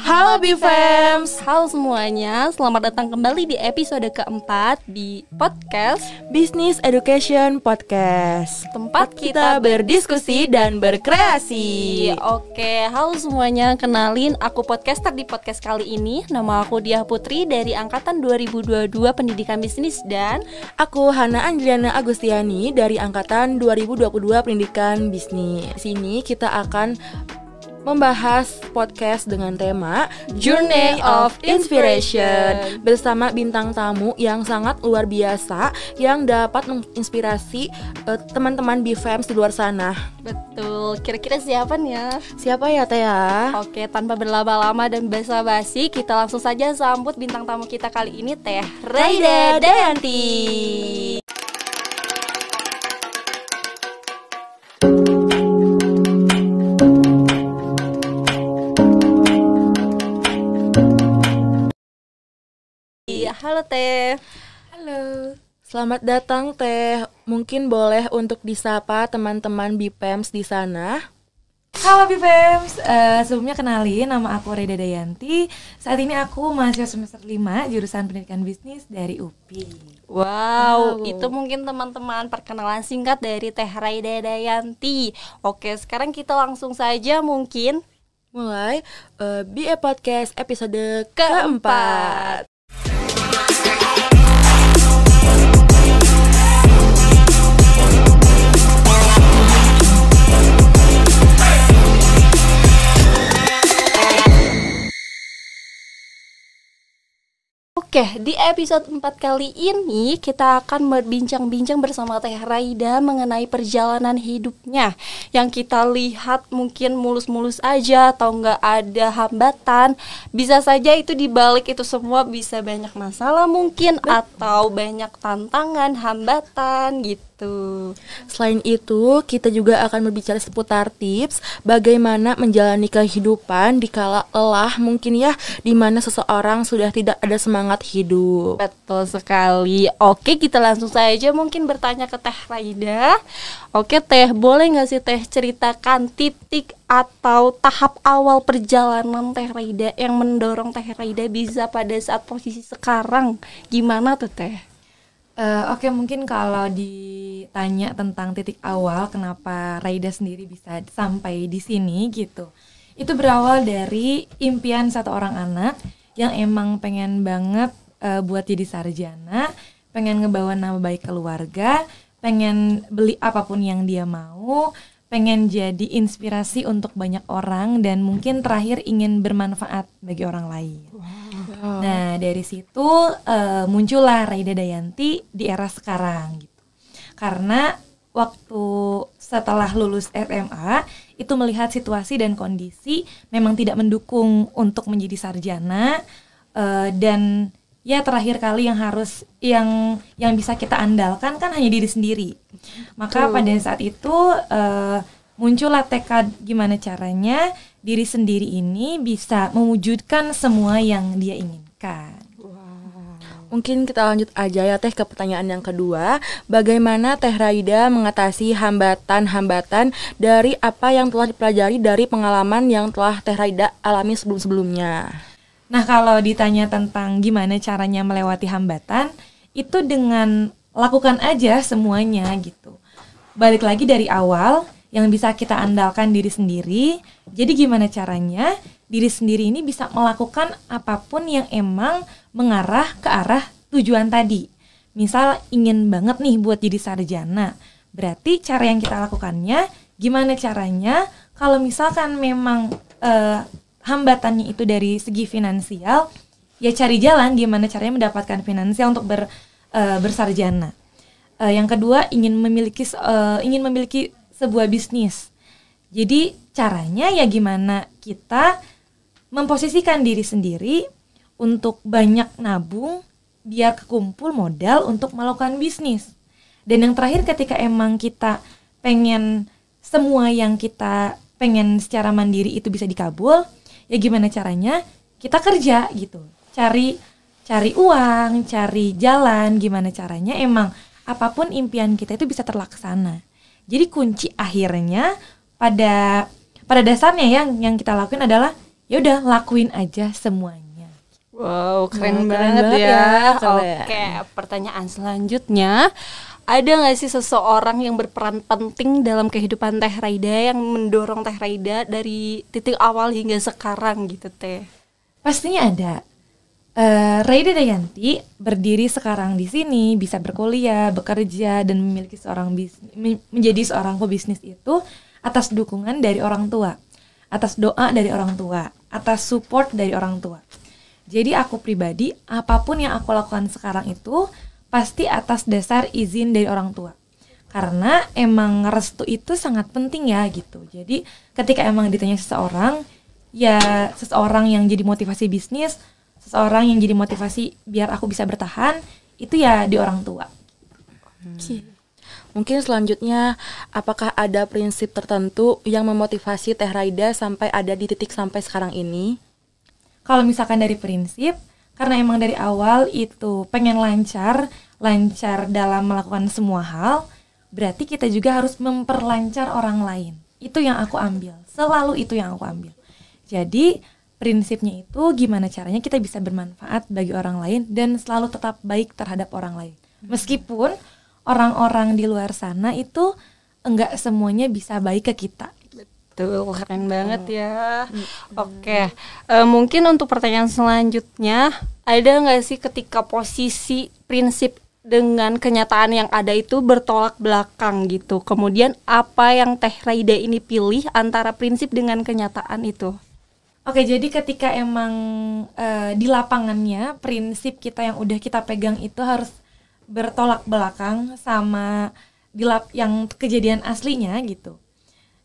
Halo BFEMS. Halo semuanya, selamat datang kembali di episode keempat di podcast Business Education Podcast, tempat kita berdiskusi dan berkreasi. Oke, halo semuanya, kenalin aku podcaster di podcast kali ini. Nama aku Diah Putri dari Angkatan 2022 Pendidikan Bisnis, dan aku Hana Anjliana Agustiani dari Angkatan 2022 Pendidikan Bisnis. Di sini kita akan membahas podcast dengan tema Journey of Inspiration bersama bintang tamu yang sangat luar biasa yang dapat menginspirasi teman-teman BFEMS di luar sana. Betul, kira-kira siapa nih ya? Siapa ya Teh ya? Oke, tanpa berlama-lama dan basa-basi, kita langsung saja sambut bintang tamu kita kali ini, Teh Raida Dayanti. Halo Teh. Halo. Selamat datang Teh. Mungkin boleh untuk disapa teman-teman BFEMS di sana. Halo BFEMS, sebelumnya kenalin, nama aku Raida Dayanti. Saat ini aku mahasiswa semester 5 jurusan Pendidikan Bisnis dari UPI. Wow, itu mungkin teman-teman perkenalan singkat dari Teh Raida Dayanti. Oke, sekarang kita langsung saja mungkin mulai BE Podcast episode keempat. Oke, di episode 4 kali ini kita akan berbincang-bincang bersama Teh Raida mengenai perjalanan hidupnya. Yang kita lihat mungkin mulus-mulus aja atau nggak ada hambatan. Bisa saja itu dibalik itu semua bisa banyak masalah mungkin, atau banyak tantangan, hambatan gitu. Selain itu, kita juga akan berbicara seputar tips bagaimana menjalani kehidupan dikala lelah mungkin ya, di mana seseorang sudah tidak ada semangat hidup. Betul sekali. Oke, kita langsung saja mungkin bertanya ke Teh Raida. Oke Teh, boleh nggak sih Teh ceritakan titik atau tahap awal perjalanan Teh Raida yang mendorong Teh Raida bisa pada saat posisi sekarang? Gimana tuh Teh? Oke, mungkin kalau ditanya tentang titik awal kenapa Raida sendiri bisa sampai di sini gitu, itu berawal dari impian satu orang anak yang emang pengen banget buat jadi sarjana, pengen ngebawa nama baik keluarga, pengen beli apapun yang dia mau, pengen jadi inspirasi untuk banyak orang, dan mungkin terakhir ingin bermanfaat bagi orang lain. Nah, dari situ muncullah Raida Dayanti di era sekarang gitu. Karena waktu setelah lulus SMA itu melihat situasi dan kondisi memang tidak mendukung untuk menjadi sarjana, dan ya terakhir kali yang bisa kita andalkan kan hanya diri sendiri. Maka pada saat itu muncullah tekad gimana caranya diri sendiri ini bisa mewujudkan semua yang dia inginkan. Mungkin kita lanjut aja ya Teh ke pertanyaan yang kedua. Bagaimana Teh Raida mengatasi hambatan-hambatan dari apa yang telah dipelajari dari pengalaman yang telah Teh Raida alami sebelum-sebelumnya? Nah, kalau ditanya tentang gimana caranya melewati hambatan, itu dengan lakukan aja semuanya gitu. Balik lagi dari awal, yang bisa kita andalkan diri sendiri. Jadi gimana caranya diri sendiri ini bisa melakukan apapun yang emang mengarah ke arah tujuan tadi. Misal ingin banget nih buat jadi sarjana, berarti cara yang kita lakukannya gimana caranya kalau misalkan memang hambatannya itu dari segi finansial, ya cari jalan gimana caranya mendapatkan finansial untuk bersarjana. Yang kedua, ingin memiliki sebuah bisnis. Jadi caranya ya gimana kita memposisikan diri sendiri untuk banyak nabung biar kekumpul modal untuk melakukan bisnis. Dan yang terakhir, ketika emang kita pengen semua yang kita pengen secara mandiri itu bisa dikabul, ya gimana caranya kita kerja gitu. Cari uang, cari jalan, gimana caranya emang apapun impian kita itu bisa terlaksana. Jadi kunci akhirnya pada dasarnya yang kita lakukan adalah ya udah lakuin aja semuanya. Wow, keren Keren banget banget ya. keren. Oke, pertanyaan selanjutnya, ada nggak sih seseorang yang berperan penting dalam kehidupan Teh Raida yang mendorong Teh Raida dari titik awal hingga sekarang gitu Teh? Pastinya ada. Raida Dayanti berdiri sekarang di sini, bisa berkuliah, bekerja, dan memiliki menjadi seorang pebisnis itu atas dukungan dari orang tua, atas doa dari orang tua, atas support dari orang tua. Jadi aku pribadi, apapun yang aku lakukan sekarang itu pasti atas dasar izin dari orang tua. Karena emang restu itu sangat penting ya gitu. Jadi ketika emang ditanya seseorang, ya seseorang yang jadi motivasi bisnis, seseorang yang jadi motivasi biar aku bisa bertahan, itu ya di orang tua. Mungkin selanjutnya, apakah ada prinsip tertentu yang memotivasi Teh Raida sampai ada di titik sampai sekarang ini? Kalau misalkan dari prinsip, karena emang dari awal itu pengen lancar dalam melakukan semua hal, berarti kita juga harus memperlancar orang lain. Itu yang aku ambil, selalu itu yang aku ambil. Jadi prinsipnya itu gimana caranya kita bisa bermanfaat bagi orang lain dan selalu tetap baik terhadap orang lain. Meskipun orang-orang di luar sana itu enggak semuanya bisa baik ke kita. Betul, keren banget ya. Oke, mungkin untuk pertanyaan selanjutnya, ada nggak sih ketika posisi prinsip dengan kenyataan yang ada itu bertolak belakang gitu? Kemudian apa yang Teh Raida ini pilih antara prinsip dengan kenyataan itu? Oke, jadi ketika emang di lapangannya prinsip kita yang udah kita pegang itu harus bertolak belakang sama yang kejadian aslinya gitu.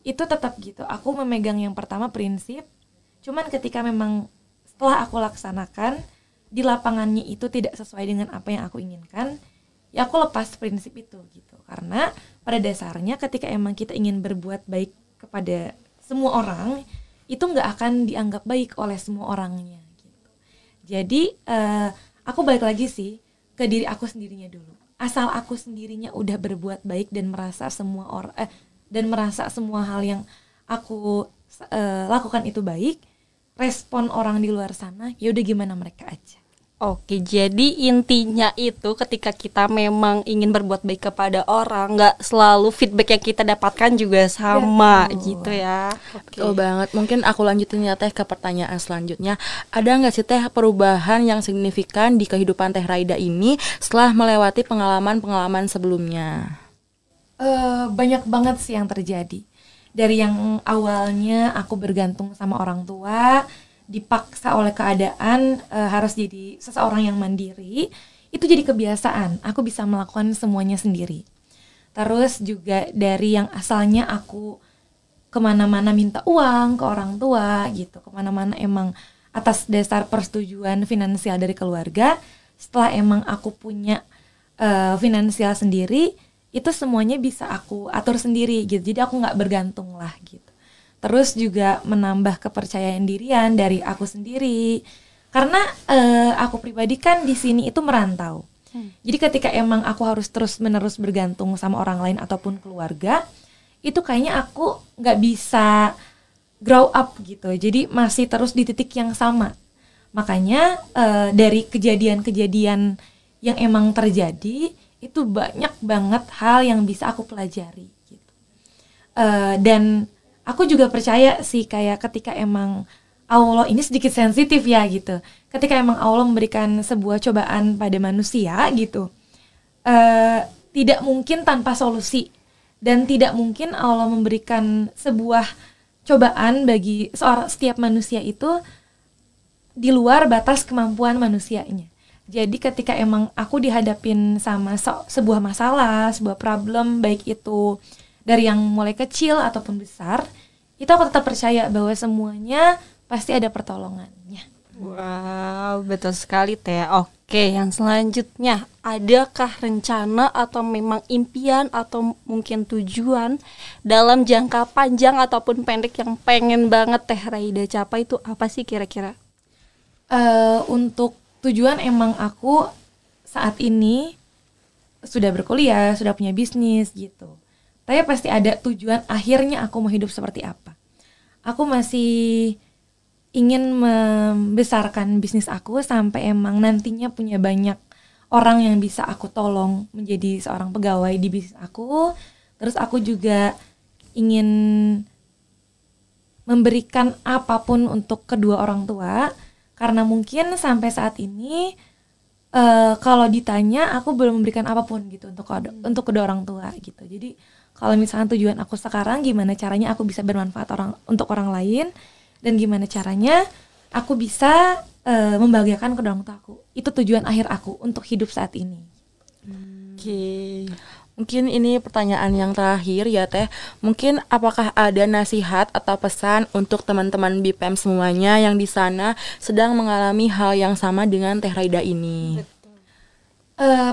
Itu tetap gitu. Aku memegang yang pertama prinsip. Cuman ketika memang setelah aku laksanakan di lapangannya itu tidak sesuai dengan apa yang aku inginkan, ya aku lepas prinsip itu gitu. Karena pada dasarnya ketika emang kita ingin berbuat baik kepada semua orang, itu nggak akan dianggap baik oleh semua orangnya gitu. Jadi aku balik lagi sih ke diri aku sendirinya dulu. Asal aku sendirinya udah berbuat baik dan merasa semua hal yang aku lakukan itu baik, respon orang di luar sana ya udah gimana mereka aja. Oke, jadi intinya itu ketika kita memang ingin berbuat baik kepada orang, nggak selalu feedback yang kita dapatkan juga sama gitu ya. Oke. Betul banget. Mungkin aku lanjutin ya Teh ke pertanyaan selanjutnya. Ada nggak sih Teh perubahan yang signifikan di kehidupan Teh Raida ini setelah melewati pengalaman-pengalaman sebelumnya? Banyak banget sih yang terjadi. Dari yang awalnya aku bergantung sama orang tua, dipaksa oleh keadaan harus jadi seseorang yang mandiri, itu jadi kebiasaan. Aku bisa melakukan semuanya sendiri. Terus juga dari yang asalnya aku kemana-mana minta uang ke orang tua gitu, kemana-mana emang atas dasar persetujuan finansial dari keluarga. Setelah emang aku punya finansial sendiri, itu semuanya bisa aku atur sendiri gitu. Jadi aku nggak bergantung lah gitu. Terus juga menambah kepercayaan dirian dari aku sendiri. Karena aku pribadi kan di sini itu merantau. Jadi ketika emang aku harus terus-menerus bergantung sama orang lain ataupun keluarga, itu kayaknya aku nggak bisa grow up gitu. Jadi masih terus di titik yang sama. Makanya dari kejadian-kejadian yang emang terjadi, itu banyak banget hal yang bisa aku pelajari gitu. Dan aku juga percaya sih kayak ketika emang Allah, ini sedikit sensitif ya gitu, ketika emang Allah memberikan sebuah cobaan pada manusia gitu, tidak mungkin tanpa solusi. Dan tidak mungkin Allah memberikan sebuah cobaan bagi setiap manusia itu di luar batas kemampuan manusianya. Jadi ketika emang aku dihadapin sama sebuah masalah, sebuah problem, baik itu dari yang mulai kecil ataupun besar, itu aku tetap percaya bahwa semuanya pasti ada pertolongannya. Wow, betul sekali Teh. Oke, yang selanjutnya, adakah rencana atau memang impian atau mungkin tujuan dalam jangka panjang ataupun pendek yang pengen banget Teh Raida capai, itu apa sih kira-kira? Untuk tujuan emang aku saat ini sudah berkuliah, sudah punya bisnis gitu. Tapi pasti ada tujuan akhirnya aku mau hidup seperti apa. Aku masih ingin membesarkan bisnis aku sampai emang nantinya punya banyak orang yang bisa aku tolong menjadi seorang pegawai di bisnis aku. Terus aku juga ingin memberikan apapun untuk kedua orang tua, karena mungkin sampai saat ini kalau ditanya aku belum memberikan apapun gitu untuk kedua orang tua gitu. Jadi kalau misalkan tujuan aku sekarang gimana caranya aku bisa bermanfaat untuk orang lain, dan gimana caranya aku bisa membahagiakan kedua orang tua aku. Itu tujuan akhir aku untuk hidup saat ini. Oke. Mungkin ini pertanyaan yang terakhir ya Teh. Mungkin apakah ada nasihat atau pesan untuk teman-teman BPM semuanya yang di sana sedang mengalami hal yang sama dengan Teh Raida ini?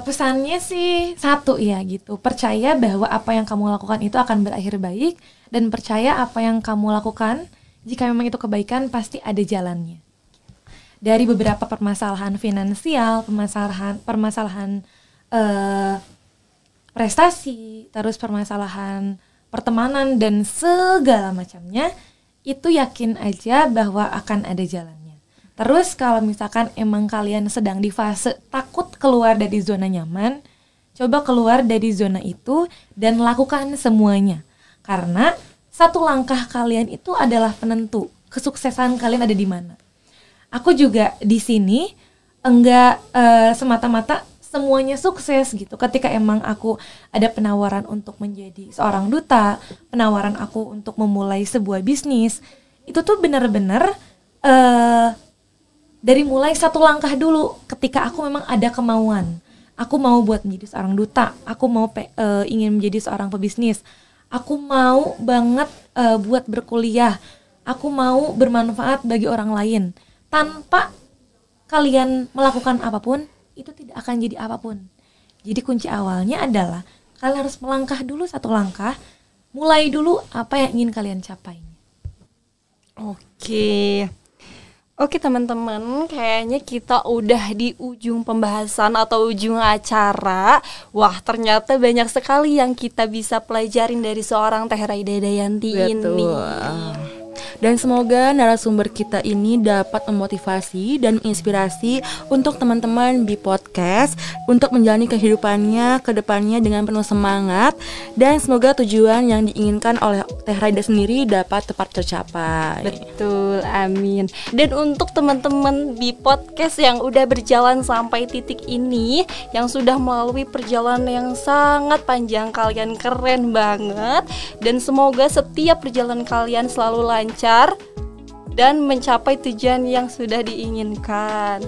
Pesannya sih satu ya gitu. Percaya bahwa apa yang kamu lakukan itu akan berakhir baik, dan percaya apa yang kamu lakukan, jika memang itu kebaikan, pasti ada jalannya. Dari beberapa permasalahan finansial, permasalahan prestasi, terus permasalahan pertemanan dan segala macamnya, itu yakin aja bahwa akan ada jalannya. Terus kalau misalkan emang kalian sedang di fase takut keluar dari zona nyaman, coba keluar dari zona itu dan lakukan semuanya. Karena satu langkah kalian itu adalah penentu kesuksesan kalian ada di mana. Aku juga di sini enggak semata-mata semuanya sukses gitu. Ketika emang aku ada penawaran untuk menjadi seorang duta, penawaran aku untuk memulai sebuah bisnis, itu tuh benar-benar dari mulai satu langkah dulu. Ketika aku memang ada kemauan, aku mau buat menjadi seorang duta, aku mau ingin menjadi seorang pebisnis, aku mau banget buat berkuliah, aku mau bermanfaat bagi orang lain. Tanpa kalian melakukan apapun, itu tidak akan jadi apapun. Jadi kunci awalnya adalah kalian harus melangkah dulu satu langkah, mulai dulu apa yang ingin kalian capai. Oke teman-teman, kayaknya kita udah di ujung pembahasan atau ujung acara. Wah, ternyata banyak sekali yang kita bisa pelajarin dari seorang Teh Raida Dayanti ini. Dan semoga narasumber kita ini dapat memotivasi dan menginspirasi untuk teman-teman di podcast untuk menjalani kehidupannya ke depannya dengan penuh semangat, dan semoga tujuan yang diinginkan oleh Teh Raida sendiri dapat tepat tercapai. Betul, amin. Dan untuk teman-teman di podcast yang udah berjalan sampai titik ini, yang sudah melalui perjalanan yang sangat panjang, kalian keren banget. Dan semoga setiap perjalanan kalian selalu lancar dan mencapai tujuan yang sudah diinginkan.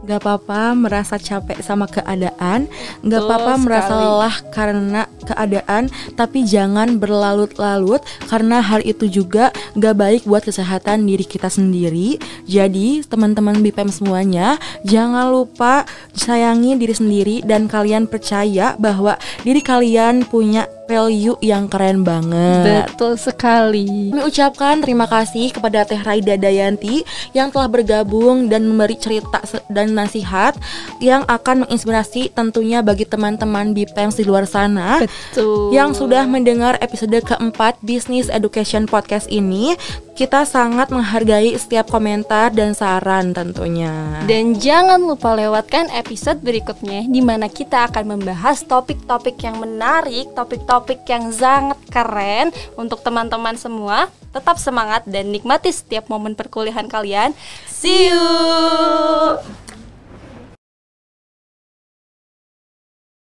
Gak apa-apa merasa capek sama keadaan, gak apa-apa merasa lelah karena keadaan, tapi jangan berlarut-larut karena hal itu juga gak baik buat kesehatan diri kita sendiri. Jadi teman-teman BPM semuanya, jangan lupa sayangi diri sendiri dan kalian percaya bahwa diri kalian punya value yang keren banget. Betul sekali. Kami ucapkan terima kasih kepada Teh Raida Dayanti yang telah bergabung dan memberi cerita dan nasihat yang akan menginspirasi tentunya bagi teman-teman BPM di luar sana. Betul. Yang sudah mendengar episode keempat Business Education Podcast ini. Kita sangat menghargai setiap komentar dan saran tentunya. Dan jangan lupa lewatkan episode berikutnya, di mana kita akan membahas topik-topik yang menarik, topik-topik yang sangat keren untuk teman-teman semua. Tetap semangat dan nikmati setiap momen perkuliahan kalian. See you!